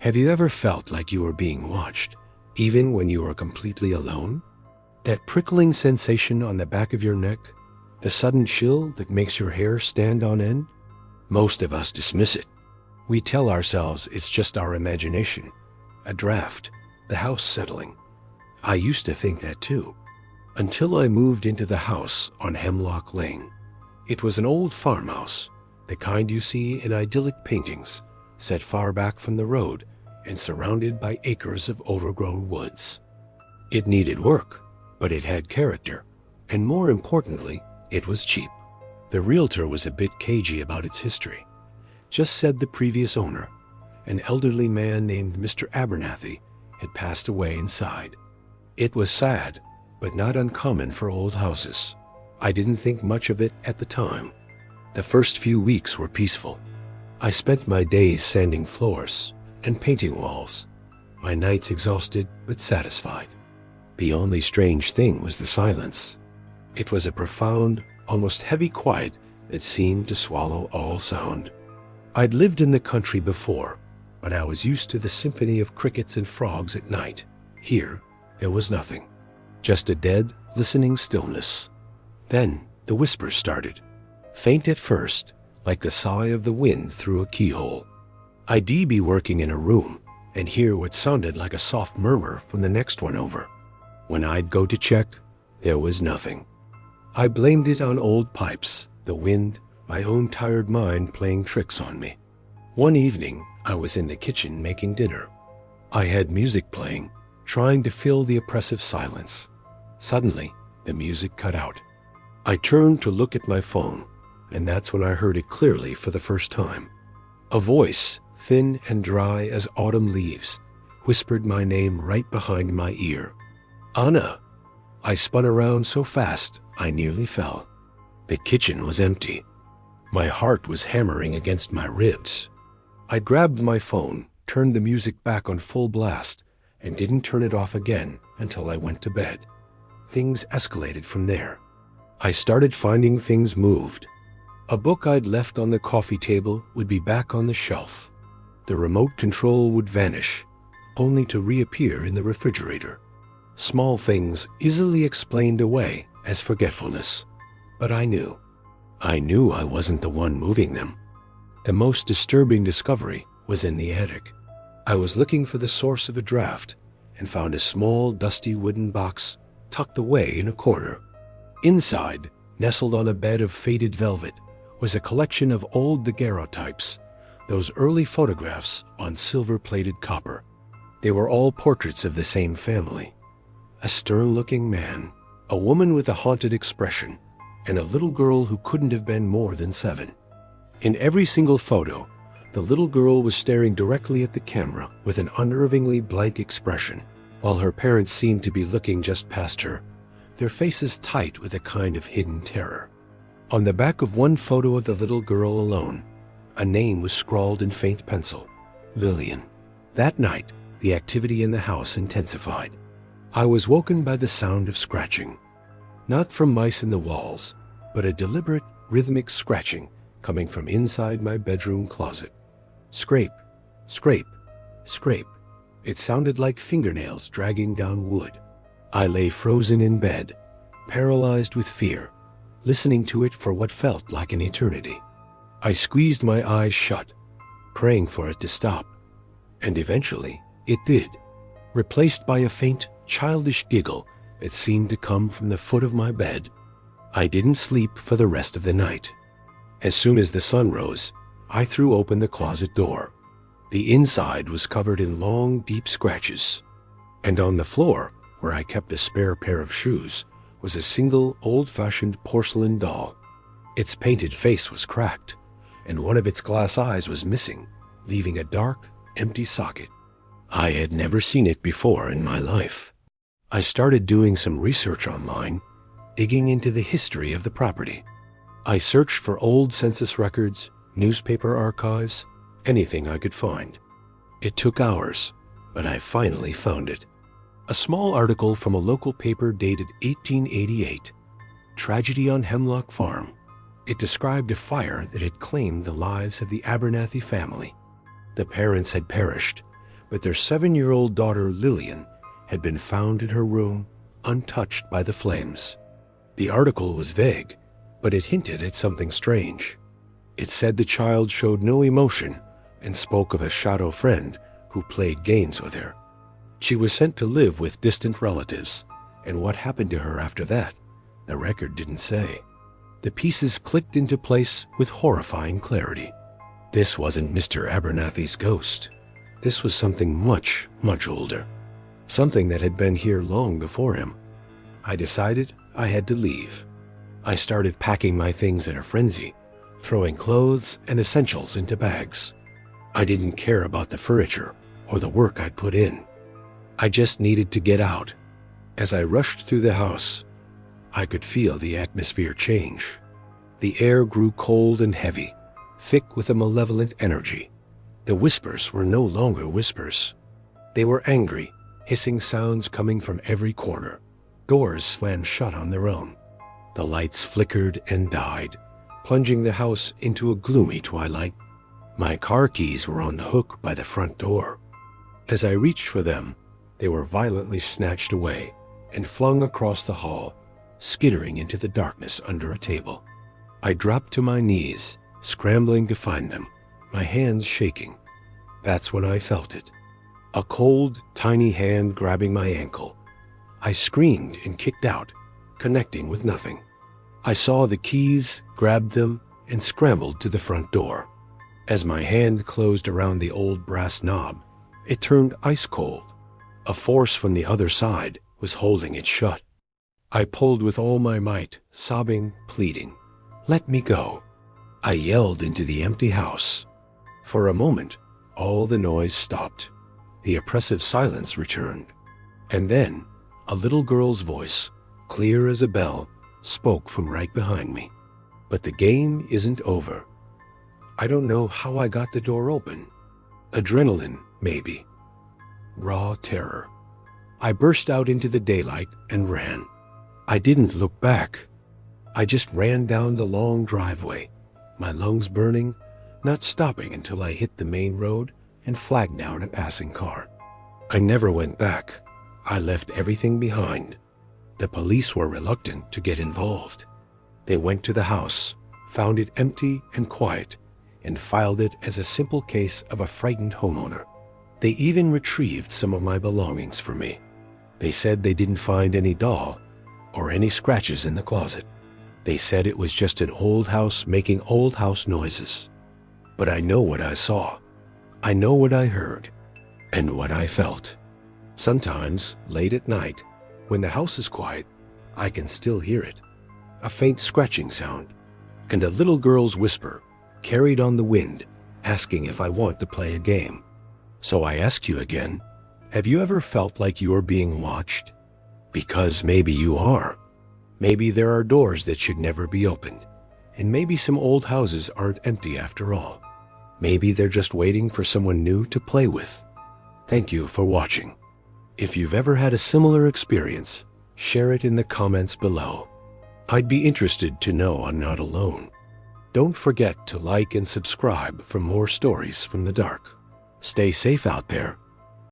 Have you ever felt like you were being watched, even when you were completely alone? That prickling sensation on the back of your neck? The sudden chill that makes your hair stand on end? Most of us dismiss it. We tell ourselves it's just our imagination, a draft, the house settling. I used to think that too, until I moved into the house on Hemlock Lane. It was an old farmhouse, the kind you see in idyllic paintings, set far back from the road and surrounded by acres of overgrown woods. It needed work, but it had character, and more importantly, it was cheap. The realtor was a bit cagey about its history. Just said the previous owner, an elderly man named Mr. Abernathy, had passed away inside. It was sad, but not uncommon for old houses. I didn't think much of it at the time. The first few weeks were peaceful. I spent my days sanding floors and painting walls, my nights exhausted but satisfied. The only strange thing was the silence. It was a profound, almost heavy quiet that seemed to swallow all sound. I'd lived in the country before, but I was used to the symphony of crickets and frogs at night. Here, there was nothing. Just a dead, listening stillness. Then the whispers started, faint at first, like the sigh of the wind through a keyhole. I'd be working in a room and hear what sounded like a soft murmur from the next one over. When I'd go to check, there was nothing. I blamed it on old pipes, the wind, my own tired mind playing tricks on me. One evening, I was in the kitchen making dinner. I had music playing, trying to fill the oppressive silence. Suddenly, the music cut out. I turned to look at my phone, and that's when I heard it clearly for the first time. A voice, thin and dry as autumn leaves, whispered my name right behind my ear. Anna! I spun around so fast, I nearly fell. The kitchen was empty. My heart was hammering against my ribs. I grabbed my phone, turned the music back on full blast, and didn't turn it off again until I went to bed. Things escalated from there. I started finding things moved. A book I'd left on the coffee table would be back on the shelf. The remote control would vanish, only to reappear in the refrigerator. Small things easily explained away as forgetfulness. But I knew I wasn't the one moving them. The most disturbing discovery was in the attic. I was looking for the source of the draft and found a small, dusty wooden box tucked away in a corner. Inside, nestled on a bed of faded velvet, was a collection of old daguerreotypes, those early photographs on silver-plated copper. They were all portraits of the same family. A stern-looking man, a woman with a haunted expression, and a little girl who couldn't have been more than 7. In every single photo, the little girl was staring directly at the camera with an unnervingly blank expression, while her parents seemed to be looking just past her, their faces tight with a kind of hidden terror. On the back of one photo of the little girl alone, a name was scrawled in faint pencil, Lillian. That night, the activity in the house intensified. I was woken by the sound of scratching. Not from mice in the walls, but a deliberate, rhythmic scratching coming from inside my bedroom closet. Scrape, scrape, scrape. It sounded like fingernails dragging down wood. I lay frozen in bed, paralyzed with fear, listening to it for what felt like an eternity. I squeezed my eyes shut, praying for it to stop. And eventually, it did, replaced by a faint, childish giggle that seemed to come from the foot of my bed. I didn't sleep for the rest of the night. As soon as the sun rose, I threw open the closet door. The inside was covered in long, deep scratches, and on the floor, where I kept a spare pair of shoes, was a single old-fashioned porcelain doll. Its painted face was cracked, and one of its glass eyes was missing, leaving a dark, empty socket. I had never seen it before in my life. I started doing some research online, digging into the history of the property. I searched for old census records, newspaper archives, anything I could find. It took hours, but I finally found it. A small article from a local paper dated 1888, Tragedy on Hemlock Farm. It described a fire that had claimed the lives of the Abernathy family. The parents had perished, but their 7-year-old daughter Lillian had been found in her room, untouched by the flames. The article was vague, but it hinted at something strange. It said the child showed no emotion and spoke of a shadow friend who played games with her. She was sent to live with distant relatives, and what happened to her after that, the record didn't say. The pieces clicked into place with horrifying clarity. This wasn't Mr. Abernathy's ghost. This was something much, much older. Something that had been here long before him. I decided I had to leave. I started packing my things in a frenzy, throwing clothes and essentials into bags. I didn't care about the furniture or the work I'd put in. I just needed to get out. As I rushed through the house, I could feel the atmosphere change. The air grew cold and heavy, thick with a malevolent energy. The whispers were no longer whispers. They were angry, hissing sounds coming from every corner. Doors slammed shut on their own. The lights flickered and died, plunging the house into a gloomy twilight. My car keys were on the hook by the front door. As I reached for them, they were violently snatched away and flung across the hall, skittering into the darkness under a table. I dropped to my knees, scrambling to find them, my hands shaking. That's when I felt it. A cold, tiny hand grabbing my ankle. I screamed and kicked out, connecting with nothing. I saw the keys, grabbed them, and scrambled to the front door. As my hand closed around the old brass knob, it turned ice cold. A force from the other side was holding it shut. I pulled with all my might, sobbing, pleading. "Let me go." I yelled into the empty house. For a moment, all the noise stopped. The oppressive silence returned. And then, a little girl's voice, clear as a bell, spoke from right behind me. "But the game isn't over." I don't know how I got the door open. Adrenaline, maybe. Raw terror. I burst out into the daylight and ran. I didn't look back. I just ran down the long driveway, my lungs burning, not stopping until I hit the main road and flagged down a passing car. I never went back. I left everything behind. The police were reluctant to get involved. They went to the house, found it empty and quiet, and filed it as a simple case of a frightened homeowner. They even retrieved some of my belongings for me. They said they didn't find any doll or any scratches in the closet. They said it was just an old house making old house noises. But I know what I saw. I know what I heard and what I felt. Sometimes, late at night, when the house is quiet, I can still hear it. A faint scratching sound and a little girl's whisper carried on the wind, asking if I want to play a game. So I ask you again, have you ever felt like you're being watched? Because maybe you are. Maybe there are doors that should never be opened, and maybe some old houses aren't empty after all. Maybe they're just waiting for someone new to play with. Thank you for watching. If you've ever had a similar experience, share it in the comments below. I'd be interested to know I'm not alone. Don't forget to like and subscribe for more stories from the dark. Stay safe out there,